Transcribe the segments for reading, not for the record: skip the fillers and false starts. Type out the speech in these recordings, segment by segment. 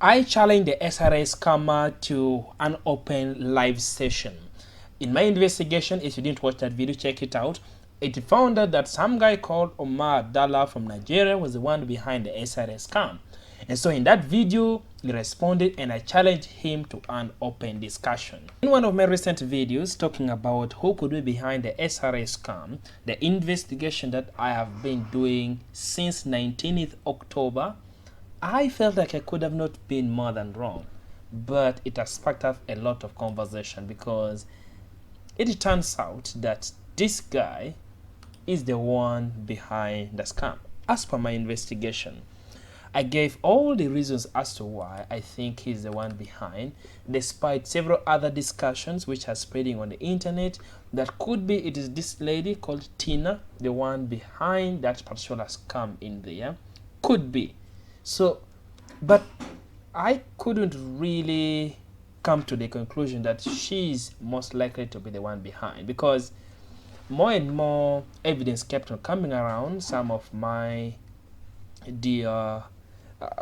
I challenged the SRA scammer to an open live session. In my investigation, if you didn't watch that video, check it out. It found out that some guy called Umar Dala from Nigeria was the one behind the SRA scam. And so in that video, he responded and I challenged him to an open discussion. In one of my recent videos talking about who could be behind the SRA scam, the investigation that I have been doing since 19th October, I felt like I could have not been more than wrong. But it has sparked up a lot of conversation because it turns out that this guy is the one behind the scam. As per my investigation, I gave all the reasons as to why I think he's the one behind, despite several other discussions which are spreading on the internet that could be it is this lady called Tina, the one behind that particular scam in there. Could be. So, but I couldn't really come to the conclusion that she's most likely to be the one behind, because more and more evidence kept on coming around. Some of my dear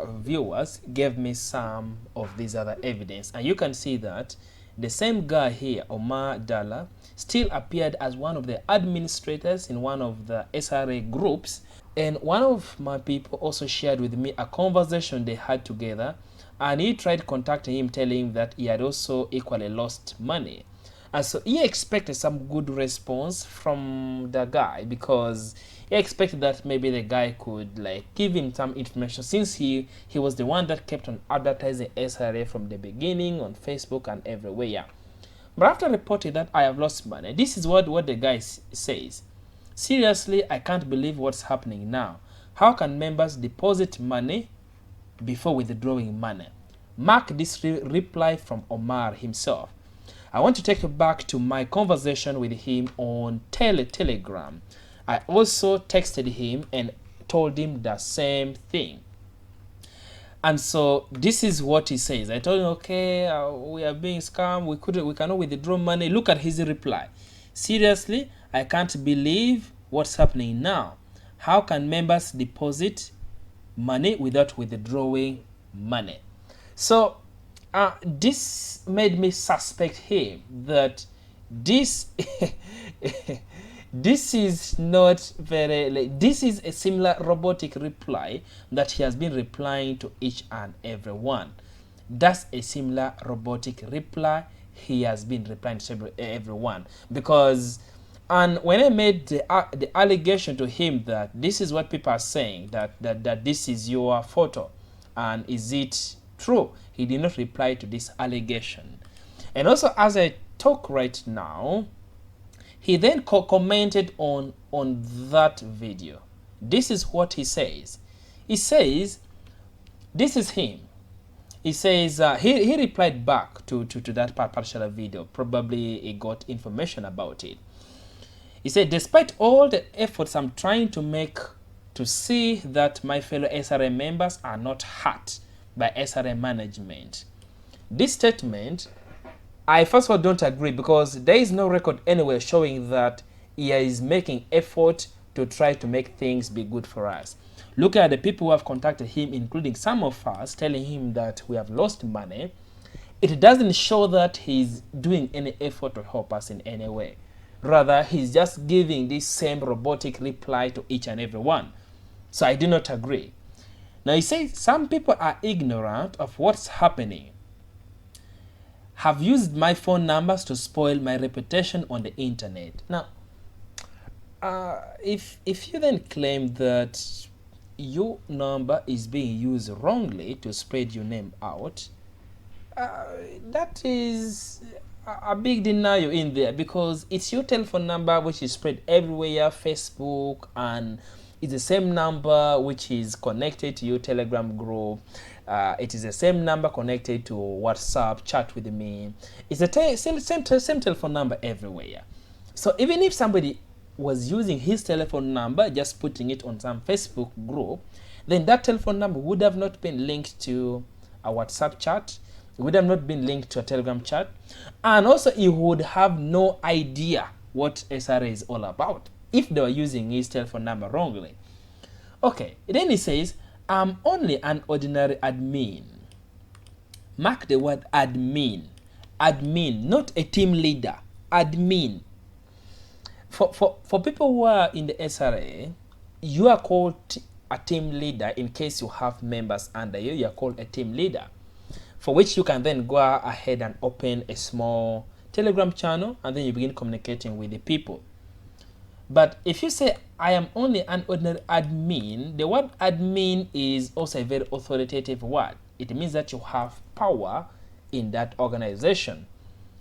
viewers gave me some of these other evidence, and you can see that the same guy here, Umar Dala, still appeared as one of the administrators in one of the SRA groups. And one of my people also shared with me a conversation they had together, and he tried contacting him, telling him that he had also equally lost money. And so he expected some good response from the guy, because he expected that maybe the guy could like give him some information, since he was the one that kept on advertising SRA from the beginning on Facebook and everywhere. But after reporting that I have lost money, this is what the guy says. Seriously, I can't believe what's happening now. How can members deposit money before withdrawing money? Mark this reply from Omar himself. I want to take you back to my conversation with him on Telegram. I also texted him and told him the same thing. And so this is what he says. I told him, okay, we are being scammed. We cannot withdraw money. Look at his reply. Seriously, I can't believe what's happening now. How can members deposit money without withdrawing money? So this made me suspect him that this this is not very like, this is a similar robotic reply that he has been replying to each and every one. That's a similar robotic reply he has been replying to everyone. Because, and when I made the allegation to him that this is what people are saying, that this is your photo, and is it true, he did not reply to this allegation. And also, as I talk right now, he then commented on that video. This is what he says. He says, this is him. He says, he replied back to that particular video. Probably he got information about it. He said, despite all the efforts I'm trying to make to see that my fellow SRA members are not hurt by SRA management, this statement, I first of all don't agree, because there is no record anywhere showing that he is making effort to try to make things be good for us. Look at the people who have contacted him, including some of us, telling him that we have lost money. It doesn't show that he's doing any effort to help us in any way. Rather, he's just giving this same robotic reply to each and every one. So I do not agree. Now he says some people are ignorant of what's happening, have used my phone numbers to spoil my reputation on the internet. Now, if you then claim that your number is being used wrongly to spread your name out, that is a big denial in there, because it's your telephone number which is spread everywhere, Facebook, and it's the same number which is connected to your Telegram group. It is the same number connected to WhatsApp, chat with me. It's the same telephone number everywhere. So even if somebody was using his telephone number, just putting it on some Facebook group, then that telephone number would have not been linked to a WhatsApp chat. It would have not been linked to a Telegram chat. And also, he would have no idea what SRA is all about if they were using his telephone number wrongly. Okay, then he says, I'm only an ordinary admin. Mark the word admin. Admin, not a team leader. Admin. For people who are in the SRA, you are called a team leader. In case you have members under you, you are called a team leader, for which you can then go ahead and open a small Telegram channel, and then you begin communicating with the people. But if you say, I am only an ordinary admin, the word admin is also a very authoritative word. It means that you have power in that organization.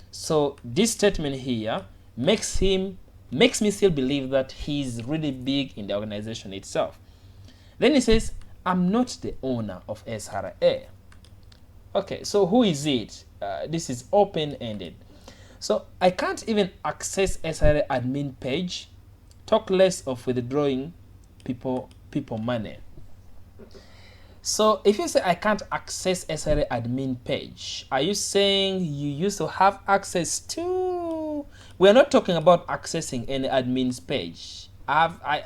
So this statement here makes me still believe that he's really big in the organization itself. Then he says, I'm not the owner of SRA. Okay, so who is it? This is open-ended. So I can't even access SRA admin page, talk less of withdrawing people money. So if you say I can't access SRA admin page, are you saying you used to have access to? We're not talking about accessing any admin's page. We're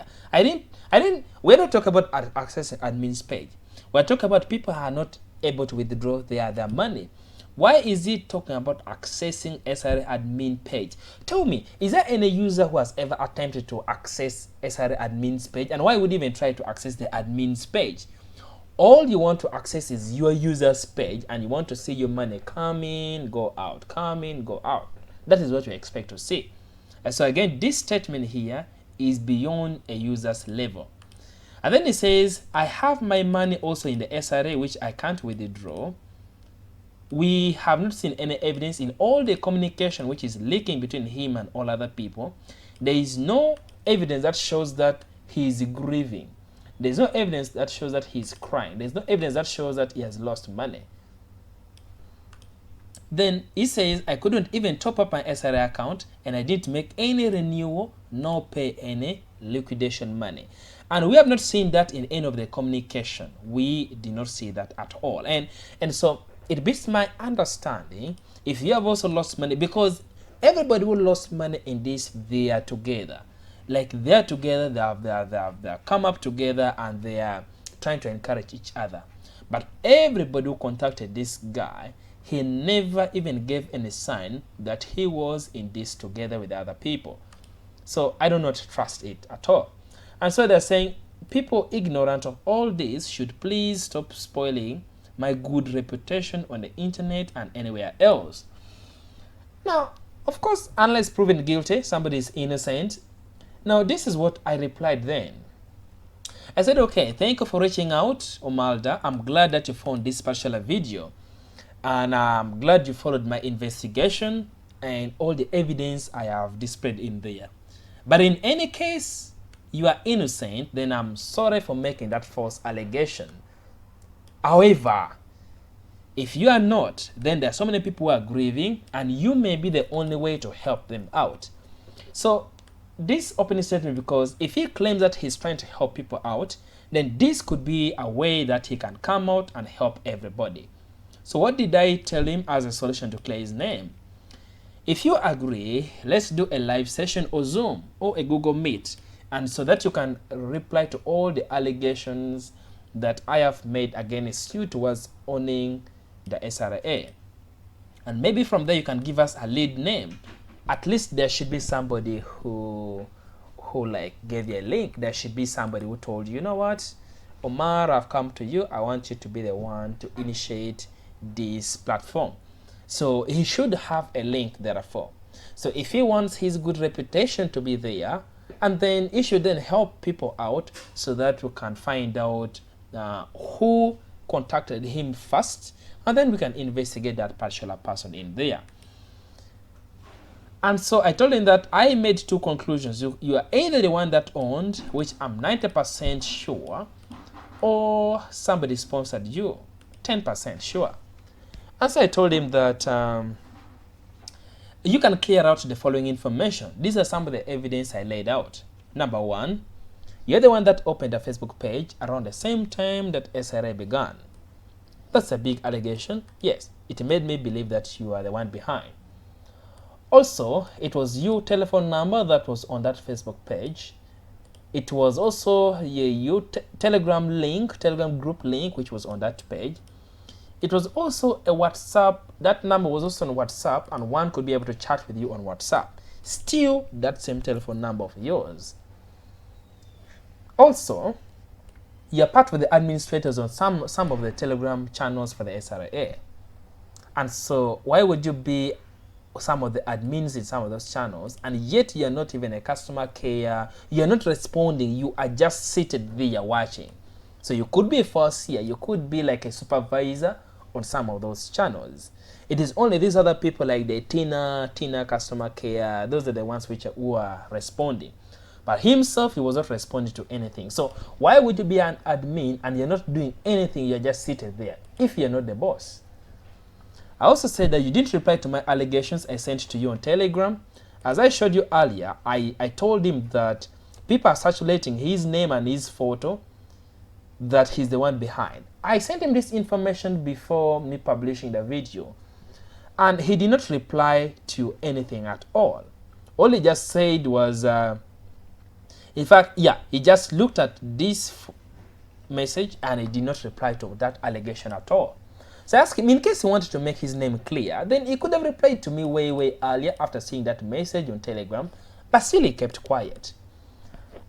not talking about accessing admin's page. We're talking about people who are not able to withdraw their money. Why is he talking about accessing SRA admin page? Tell me, is there any user who has ever attempted to access SRA admin's page? And why would you even try to access the admin's page? All you want to access is your user's page, and you want to see your money come in, go out, come in, go out. That is what you expect to see. And so again, this statement here is beyond a user's level. And then it says, I have my money also in the SRA, which I can't withdraw. We have not seen any evidence in all the communication which is leaking between him and all other people. There is no evidence that shows that he is grieving. There's no evidence that shows that he's crying. There's no evidence that shows that he has lost money. Then he says, I couldn't even top up my SRA account, and I didn't make any renewal nor pay any liquidation money. And we have not seen that in any of the communication. We did not see that at all. And so it beats my understanding if you have also lost money, because everybody who lost money in this, they are together. Like they're together, they have come up together, and they are trying to encourage each other. But everybody who contacted this guy, he never even gave any sign that he was in this together with other people. So I do not trust it at all. And so they're saying, people ignorant of all this should please stop spoiling my good reputation on the internet and anywhere else. Now, of course, unless proven guilty, somebody is innocent. Now, this is what I replied then. I said, okay, thank you for reaching out, Umar Dala. I'm glad that you found this particular video. And I'm glad you followed my investigation and all the evidence I have displayed in there. But in any case, you are innocent, then I'm sorry for making that false allegation. However, if you are not, then there are so many people who are grieving, and you may be the only way to help them out. So this opening statement, because if he claims that he's trying to help people out, then this could be a way that he can come out and help everybody. So what did I tell him as a solution to clear his name? If you agree, let's do a live session or Zoom or a Google Meet, and so that you can reply to all the allegations that I have made against you towards owning the SRA. And maybe from there you can give us a lead name. At least there should be somebody who like gave you a link. There should be somebody who told you, you know what, Omar, I've come to you. I want you to be the one to initiate this platform. So he should have a link therefore. So if he wants his good reputation to be there, and then he should then help people out so that we can find out who contacted him first, and then we can investigate that particular person in there. And so I told him that I made two conclusions. You are either the one that owned, which I'm 90% sure, or somebody sponsored you, 10% sure. And so I told him that you can clear out the following information. These are some of the evidence I laid out. Number one, you're the one that opened a Facebook page around the same time that SRA began. That's a big allegation. Yes, it made me believe that you are the one behind. Also, it was your telephone number that was on that Facebook page. It was also your Telegram group link, which was on that page. It was also a WhatsApp. That number was also on WhatsApp, and one could be able to chat with you on WhatsApp. Still that same telephone number of yours. Also, you're part of the administrators on some of the Telegram channels for the SRA. And so why would you be some of the admins in some of those channels, and yet you're not even a customer care, you're not responding, you are just seated there watching? So you could be a overseer, you could be like a supervisor on some of those channels. It is only these other people like the Tina customer care, those are the ones who are responding. But himself, he was not responding to anything. So why would you be an admin and you're not doing anything, you're just seated there if you're not the boss? I also said that you didn't reply to my allegations I sent to you on Telegram. As I showed you earlier, I told him that people are circulating his name and his photo, that he's the one behind. I sent him this information before me publishing the video, and he did not reply to anything at all. All he just said was, in fact, yeah, he just looked at this message and he did not reply to that allegation at all. So I asked him, in case he wanted to make his name clear, then he could have replied to me way earlier after seeing that message on Telegram, but still he kept quiet.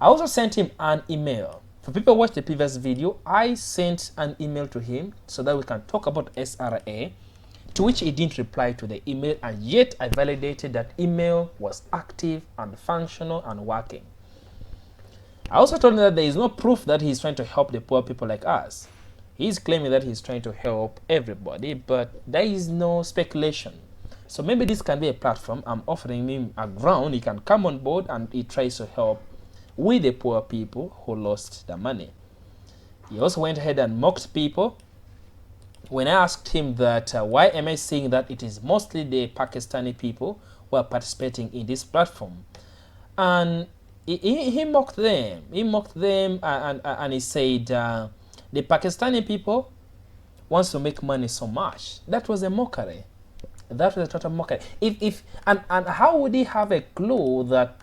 I also sent him an email. For people who watched the previous video, I sent an email to him so that we can talk about SRA, to which he didn't reply to the email, and yet I validated that email was active and functional and working. I also told him that there is no proof that he's trying to help the poor people like us. He's claiming that he's trying to help everybody, but there is no speculation. So maybe this can be a platform. I'm offering him a ground. He can come on board and he tries to help with the poor people who lost their money. He also went ahead and mocked people. When I asked him that, why am I saying that it is mostly the Pakistani people who are participating in this platform? And he mocked them. He mocked them and he said, the Pakistani people wants to make money so much. That was a mockery. That was a total mockery. And how would he have a clue that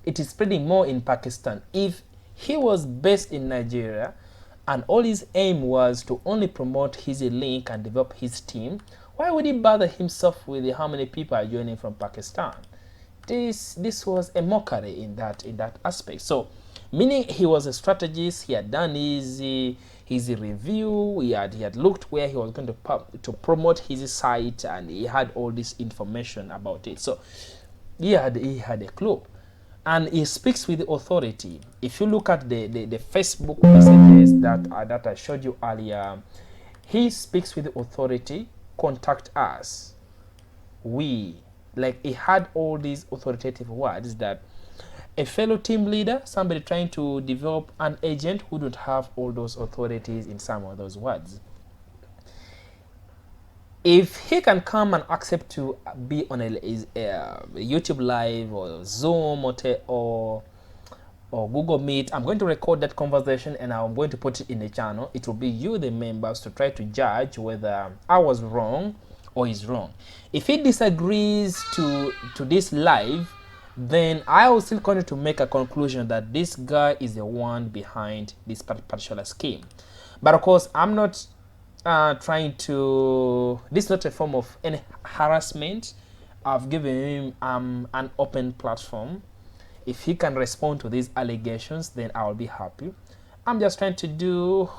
it is spreading more in Pakistan if he was based in Nigeria and all his aim was to only promote his link and develop his team? Why would he bother himself with how many people are joining from Pakistan? This was a mockery in that aspect. So, meaning he was a strategist. He had done his review. He had looked where he was going to promote his site, and he had all this information about it. So he had a clue, and he speaks with authority. If you look at the Facebook messages that I showed you earlier, he speaks with authority. Contact us. He had all these authoritative words that a fellow team leader, somebody trying to develop an agent, who don't have all those authorities in some of those words. If he can come and accept to be on a YouTube Live or Zoom or Google Meet, I'm going to record that conversation and I'm going to put it in the channel. It will be you, the members, to try to judge whether I was wrong or he's wrong. If he disagrees to this live, then I will still continue to make a conclusion that this guy is the one behind this particular scheme. But of course, I'm not trying to, this is not a form of any harassment. I've given him an open platform. If he can respond to these allegations, then I'll be happy. I'm just trying to do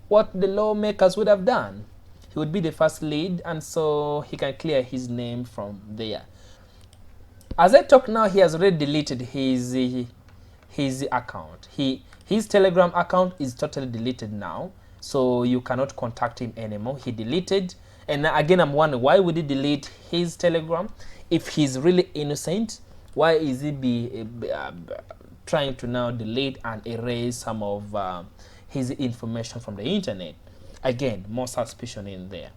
what the lawmakers would have done. He would be the first lead, and so he can clear his name from there. As I talk now, he has already deleted his account. His Telegram account is totally deleted now, so you cannot contact him anymore. He deleted, and again I'm wondering, why would he delete his Telegram if he's really innocent? Why is he trying to now delete and erase some of his information from the internet? Again, more suspicion in there.